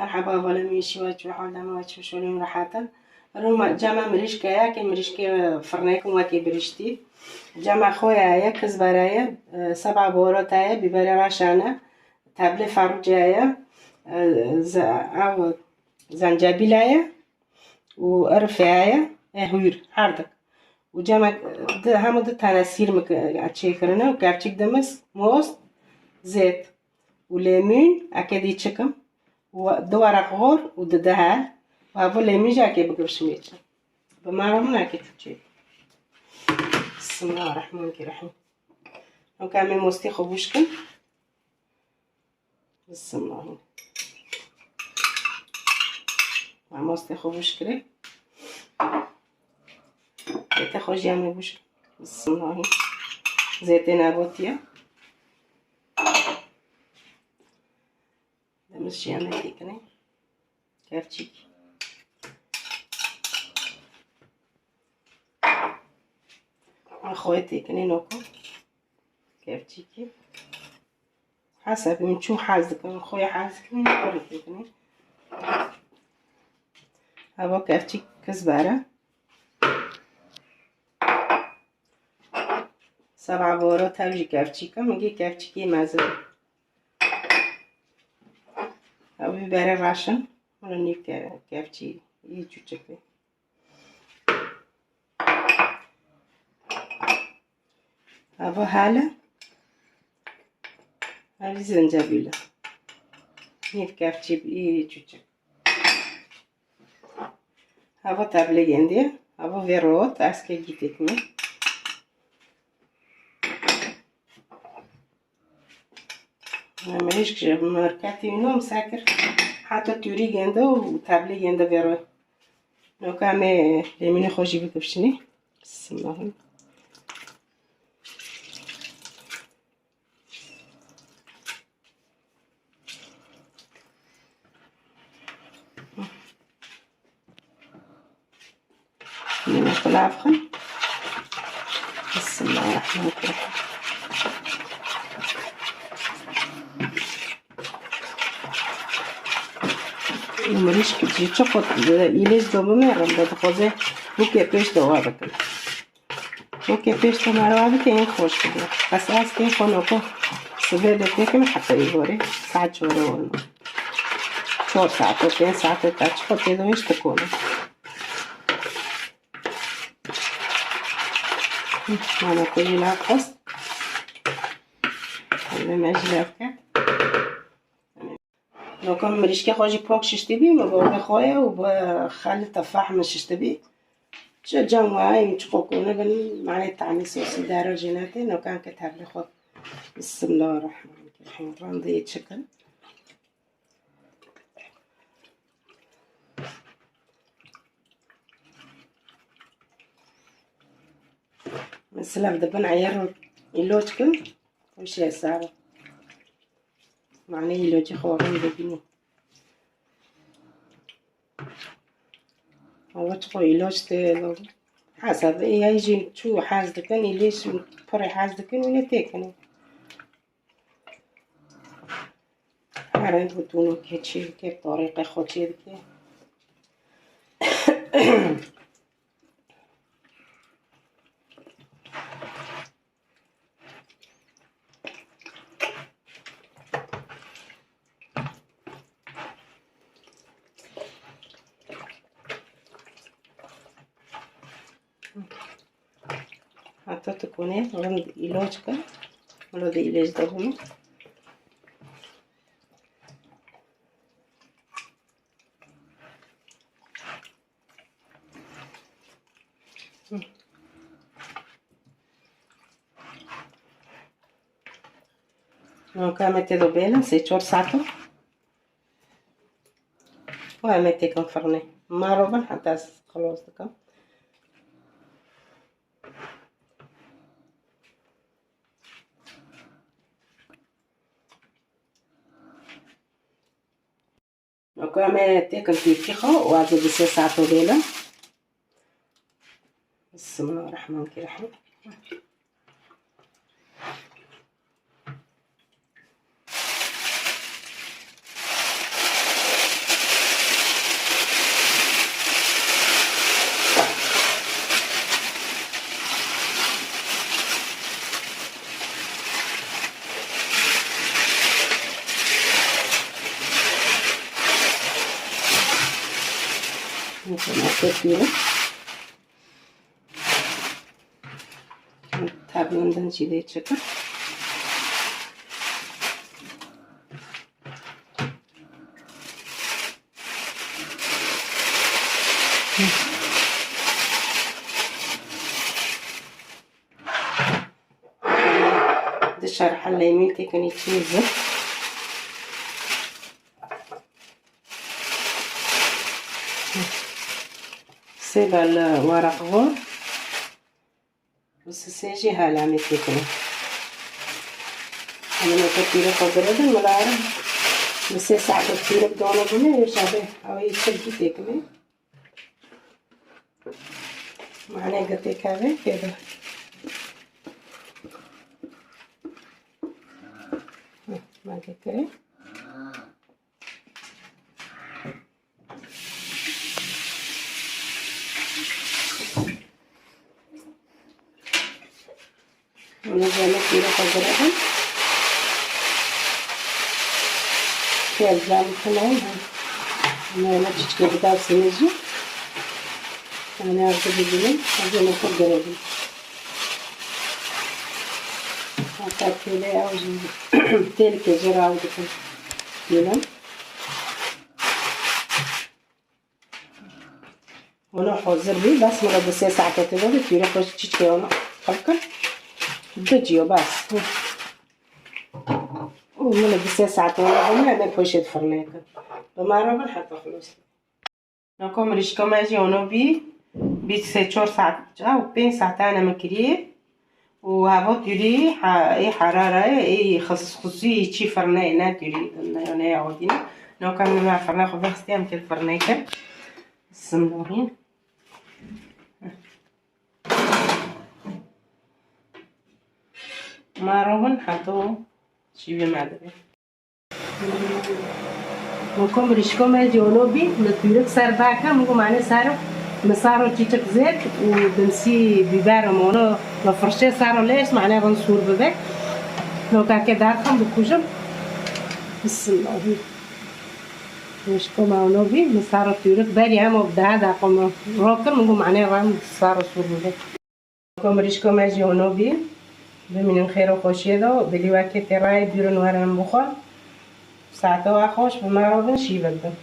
مرحبا بالا ميشي واجو حالنا واجو شولين راحة روما جمع مريشكايا كي مريشكي فرنيكم واكي بريشتي جمع خويا كزبرايا 7 بهاراتايا بيبر راشانه تبله فروجايا او زنجبيلايا وقرفايا هور هردك وجمع همو ده تناسير مكاتشي كرنا وكابتشيك دمس موست زيت وليمون اكيد يتشكم ودو ورق غور وددهال وهذا ليمون جاكي بقرش ميتشا بمعرمون اكيد تشي بسم الله الرحمن الرحيم وكامل موستي خبوشكم بسم الله مع موستي خبوشكري تاخذ جامي بوش بسم الله زيت نباتية دمس جامي تيكني كافتشيك اخواتي كني نوكو كافتشيكي حسب من شو حازك من خويا حازك من قريتي كني هذا كافتشيك كزبرة 7 بهارات هاوجي كافتشيكا میگه کافتشيكي مزه او بيبر راشن ولا نيف كافتشي يجوچكي هذا هاله هذه زنجبيل نيف كافتشي يجوچك هذا تبله عندي هذا فيروت اسكي جيتكني ماليش كجاب ماركاتي منهم ساكر حتى توري جنده وتابلي جنده فيروي لو كامي ليموني خوشي بكبشني بسم الله ناكل عفخن بسم الله الرحمن الرحيم مریش که چه خود ایلیز دومه میرم خوزه رو که پیش دوار بکن رو که پیش تو مروه که این خوش بگه پس از که خونو که صبح بکنه که من حتی ایگاره ساعت 4 ونو 4 ساعت و 5 ساعت تا چه خود تیدویش تکنه مانا کلی لاب خست خیلی مجلب کرد لو كان مريشكي خوجي بوك ششتبي مبوغي خويا وبخل تفاح من ششتبي جمعي مشقوقونا بل معني تعني سوسي دارو جيناتي لو كان كتاب لي خود بسم الله الرحمن الرحيم راندي يتشكل مثلا دبن عيارو يلوجكن وش يساوي معناه يلوجي خوارم ببيني هو تخو يلوج تلو حسب يجي شو حاز دكني ليش بري حاز دكني ولا تكني عارف بتونو كيتشي كيف طريقة خوتي دكي حتى تكوني غند إيلوجكا ولا دي إيلوج دهوني Nunca mettete bene, se ci ho orsato poi metti con farne ma roba حتى خلاص دكا وكما تاكل في التيخو وعاد بسي ساعتو ليلة بسم الله الرحمن الرحيم كثيرة tablından çileği çıkıp dışarı hallemeyi tekrar içimizi سيب الورق غور بس سيجي هالعمل تكنا أنا ما كتير خضرة الملارة بس ساعة كتير بدونه بني يشابه أو يشجي تكنا معنا قطع كذا كده ما كده ونزل كده خضرها كذا كمان أنا تشكي بدأ سيجي أنا أرجع بيجي أجي خضرها حتى كده أو تل كجرا أو كده كده وأنا حاضر بيه بس مرة بس ساعة كده بتيجي خوش تشكي أنا خلكم بجيو بس ومن بس ساعة وأنا ما خوش يدفرناك بمرة بنحط خلاص نقوم ريشكم أجي أنا بي 3-4 ساعات أو 5 ساعات أنا مكريه وهذا تري أي حرارة أي خصوصي شيء فرناء ناتري أنا يعودينا لو كان مع فرناء خذ استيام كل فرناء السمنورين ما روحن حطوا شيء بمعدبه ممكن ريشكم هذي ونوبي نطيرك سار باكا ممكن معنا سارو مسارو تيتك زيت وبنسي بيبار مونو لفرشة سارو ليش معناه بنصور ببك لو كاكي داركم بكوجم بسم الله ريشكم ونوبي مسارو تيرك باري هم وبدها داقم روكر ممكن معناه رام سارو صور ببك ممكن ريشكم هذي ونوبي بمن خير وخوشي دو بلي واكي تراي بيرون ورن بخور ساعتها خوش بمرة بنشي بدن